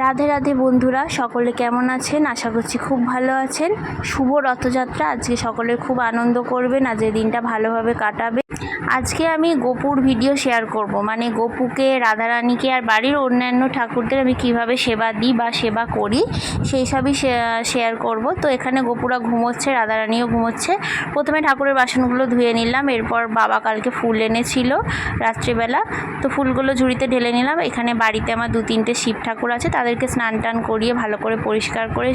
রাধে রাধে বন্ধুরা, সকলে কেমন আছেন? আশা করছি খুব ভালো আছেন। শুভ রথযাত্রা। আজকে সকলে খুব আনন্দ করবেন, আজকের দিনটা ভালোভাবে কাটাবে। আজকে আমি গোপুর ভিডিও শেয়ার করব, মানে গোপুকে, রাধারানীকে আর বাড়ির অন্যান্য ঠাকুরদের আমি কিভাবে সেবা দিই বা সেবা করি সেই সবই শেয়ার করব। তো এখানে গোপুরা ঘুমোচ্ছে, রাধারানীও ঘুমোচ্ছে। প্রথমে ঠাকুরের বাসনগুলো ধুয়ে নিলাম, এরপর বাবা কালকে ফুল এনেছিল রাত্রিবেলা, তো ফুলগুলো ঝুড়িতে ঢেলে নিলাম। এখানে বাড়িতে আমার 2-3টে শিব ঠাকুর আছে, তাদেরকে স্নান টান করিয়ে ভালো করে পরিষ্কার করে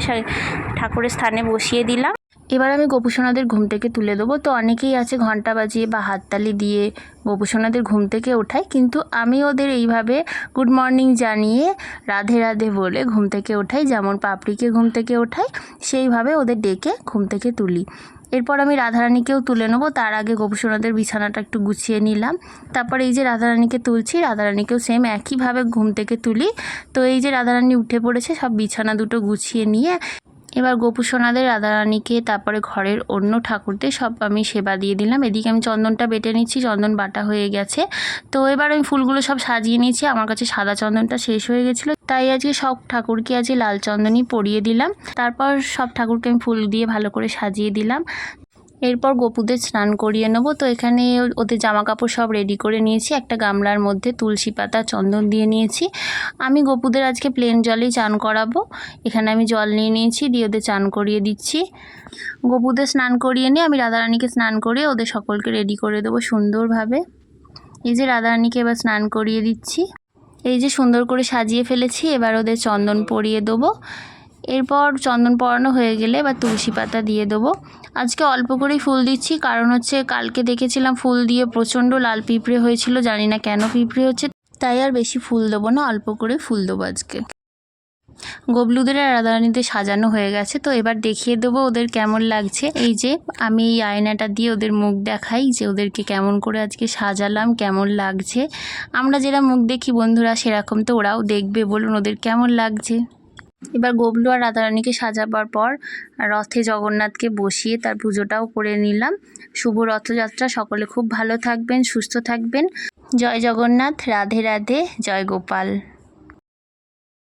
ঠাকুরের স্থানে বসিয়ে দিলাম। এবার আমি গোপুসোনাদের ঘুম থেকে তুলে দেবো। তো অনেকেই আছে ঘন্টা বাজিয়ে বা হাততালি দিয়ে গোপুসোনাদের ঘুম থেকে ওঠায়, কিন্তু আমি ওদের এইভাবে গুড মর্নিং জানিয়ে রাধে রাধে বলে ঘুম থেকে ওঠাই। যেমন পাপড়িকে ঘুম থেকে ওঠাই, সেইভাবে ওদের ডেকে ঘুম থেকে তুলি। এরপর আমি রাধারানীকেও তুলে নেবো। তার আগে গোপুসোনাদের বিছানাটা একটু গুছিয়ে নিলাম। তারপর এই যে রাধারানীকে তুলছি, রাধারানীকেও সেম একইভাবে ঘুম থেকে তুলি। তো এই যে রাধারানী উঠে পড়েছে, সব বিছানা দুটো গুছিয়ে নিয়ে এবার গোপুসোনাদের, রাধারানীকে, তারপরে ঘরের অন্য ঠাকুরদের সব আমি সেবা দিয়ে দিলাম। এদিকে আমি চন্দনটা বেটে নিচ্ছি, চন্দন বাটা হয়ে গেছে। তো এবার আমি ফুলগুলো সব সাজিয়ে নিয়েছি। আমার কাছে সাদা চন্দনটা শেষ হয়ে গেছিলো, তাই আজকে সব ঠাকুরকে আজকে লাল চন্দনই পরিয়ে দিলাম। তারপর সব ঠাকুরকে আমি ফুল দিয়ে ভালো করে সাজিয়ে দিলাম। এরপর গোপুদের স্নান করিয়ে নেব। তো এখানে ওদের জামা কাপড় সব রেডি করে নিয়েছি। একটা গামলার মধ্যে তুলসী পাতা, চন্দন দিয়ে নিয়েছি। আমি গোপুদের আজকে প্লেন জলেই চান করাবো। এখানে আমি জল নিয়ে নিয়েছি, দিয়ে ওদের চান করিয়ে দিচ্ছি। গোপুদের স্নান করিয়ে নিয়ে আমি রাধারানীকে স্নান করিয়ে ওদের সকলকে রেডি করে দেবো সুন্দরভাবে। এই যে রাধারানীকে এবার স্নান করিয়ে দিচ্ছি। এই যে সুন্দর করে সাজিয়ে ফেলেছি। এবার ওদের চন্দন পরিয়ে দেবো। এরপর চন্দন পরানো হয়ে গেলে এবার তুলসী পাতা দিয়ে দেবো। আজকে অল্প করেই ফুল দিচ্ছি, কারণ হচ্ছে কালকে দেখেছিলাম ফুল দিয়ে প্রচণ্ড লাল পিঁপড়ে হয়েছিল, জানি না কেন পিঁপড়ে হচ্ছে, তাই আর বেশি ফুল দেবো না, অল্প করে ফুল দেবো আজকে। গবলুদের আর রাধারানীদের সাজানো হয়ে গেছে। তো এবার দেখিয়ে দেবো ওদের কেমন লাগছে। এই যে আমি এই আয়নাটা দিয়ে ওদের মুখ দেখাই যে ওদেরকে কেমন করে আজকে সাজালাম, কেমন লাগছে। আমরা যেটা মুখ দেখি বন্ধুরা, সেরকম তো ওরাও দেখবে। বলুন ওদের কেমন লাগছে। এবার গবলু আর রাধারানীকে সাজাবার পর রথে জগন্নাথকে বসিয়ে তার পুজোটাও করে নিলাম। শুভ রথযাত্রা। সকলে খুব ভালো থাকবেন, সুস্থ থাকবেন। জয় জগন্নাথ, রাধে রাধে, জয় গোপাল।